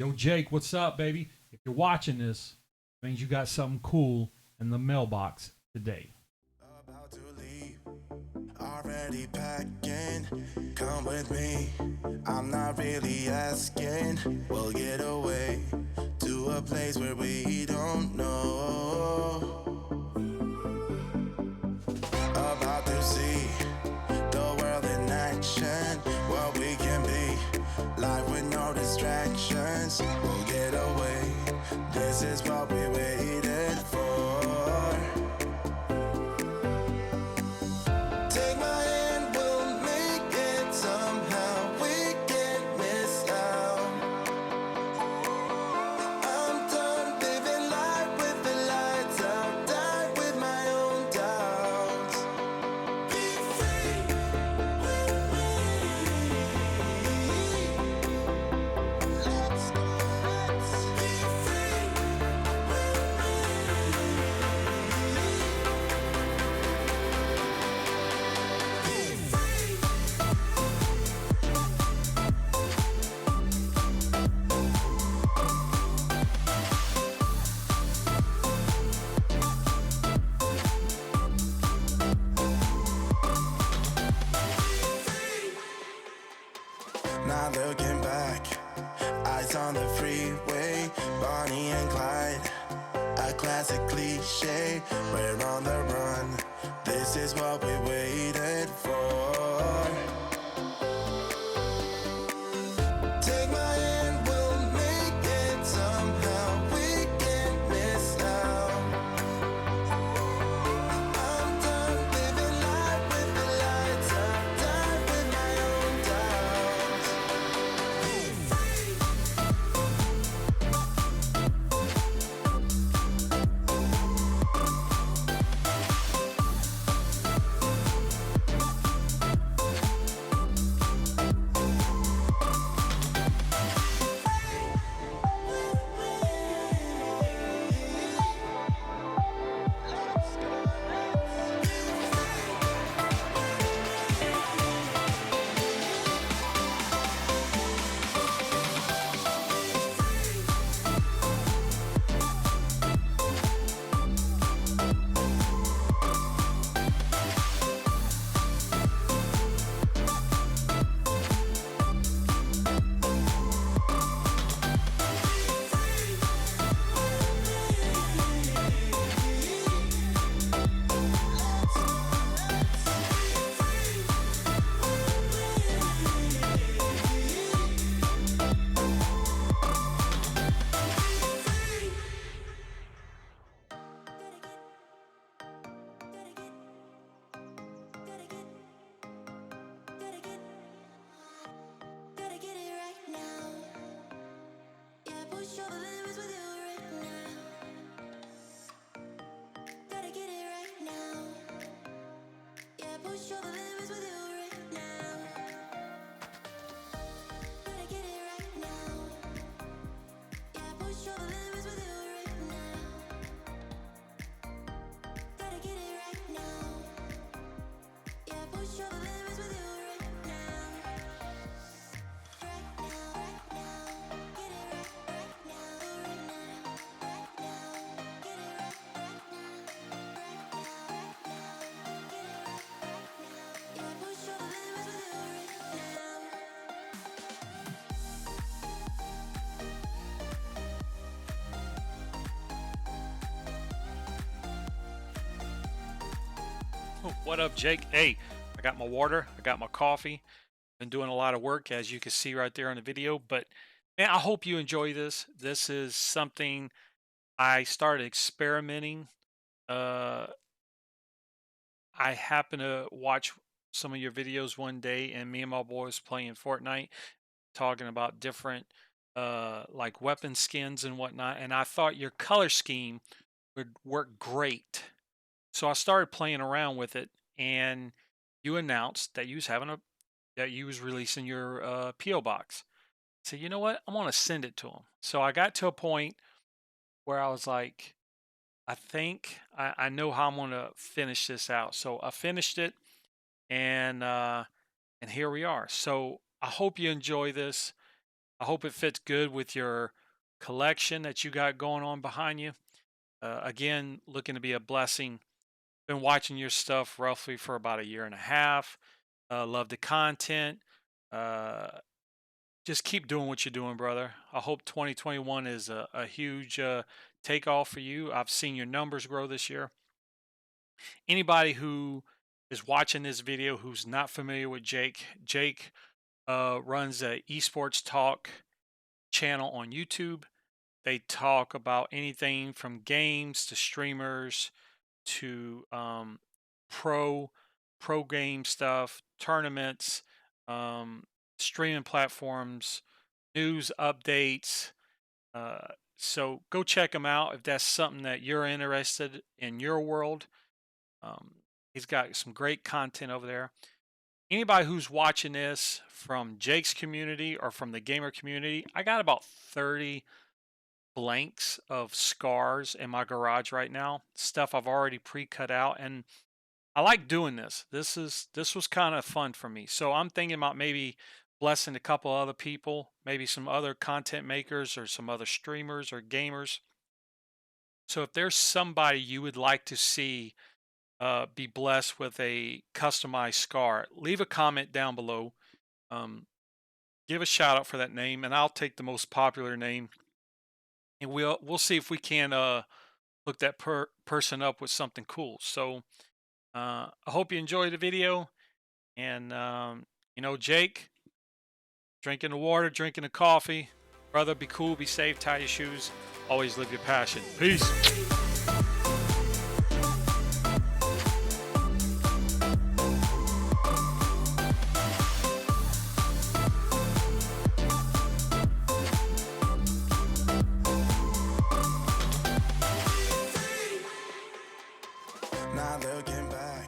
Yo, Jake, what's up, baby? If you're watching this, it means you got something cool in the mailbox today. About to leave, already packing. Come with me, I'm not really asking. We'll get away to a place where we don't know. About to see the world in action, what we can be, life with no distractions. We'll get away, this is what we waited for. Take my hand, we'll make it somehow. We can't miss out. I'm done living life with the lights out. Die with my own doubts. Be free with me. Let's go. Let's be free with me. Be free. Not looking back, eyes on the freeway, Bonnie and Clyde, a classic cliche. We're on the run, this is what we waited for. Take my hand, we'll make it somehow. We can't miss out. I'm done living life with the lights out. Die with my own doubts. Be free. Gotta get it right now. Yeah, push all the limits with you right now. Gotta get it right now. Yeah, push all the limits with you right now. Gotta get it right now. Yeah, push all the limits with you right now. Gotta get it right now. Yeah, push all the limits with you right now. Right now, right now, get it right now, right now, right now, get it right now, right now, get it right now. Yeah, push all the limits with you right now. What up, Jake? Hey, I got my water, I got my coffee. Been doing a lot of work, as you can see right there in the video. But man, I hope you enjoy this. This is something I started experimenting. Uh, I happened to watch some of your videos one day, and me and my boys playing Fortnite, talking about different like weapon skins and whatnot. And I thought your color scheme would work great. So I started playing around with it, and you announced that you was releasing your PO box. So you know what? I'm gonna send it to him. So I got to a point where I was like, I think I know how I'm gonna finish this out. So I finished it, and here we are. So I hope you enjoy this. I hope it fits good with your collection that you got going on behind you. Again, looking to be a blessing. Been watching your stuff roughly for about a year and a half. Love the content. Uh, just keep doing what you're doing, brother. I hope 2021 is a huge takeoff for you. I've seen your numbers grow this year. Anybody who is watching this video who's not familiar with Jake, Jake runs a Esports Talk channel on YouTube. They talk about anything from games to streamers to pro pro game stuff, tournaments, um, streaming platforms, news updates. So go check him out if that's something that you're interested in your world. Um, he's got some great content over there. Anybody who's watching this from Jake's community or from the gamer community, I got about 30 blanks of scars in my garage right now. Stuff I've already pre-cut out, and I like doing this. This was kind of fun for me. So I'm thinking about maybe blessing a couple other people, maybe some other content makers or some other streamers or gamers. So if there's somebody you would like to see be blessed with a customized scar, leave a comment down below. Um, give a shout out for that name, and I'll take the most popular name, and we'll see if we can hook that person up with something cool. So I hope you enjoyed the video, and Jake, drinking the water, drinking the coffee, brother. Be cool, be safe, tie your shoes, always live your passion. Peace. Not looking back.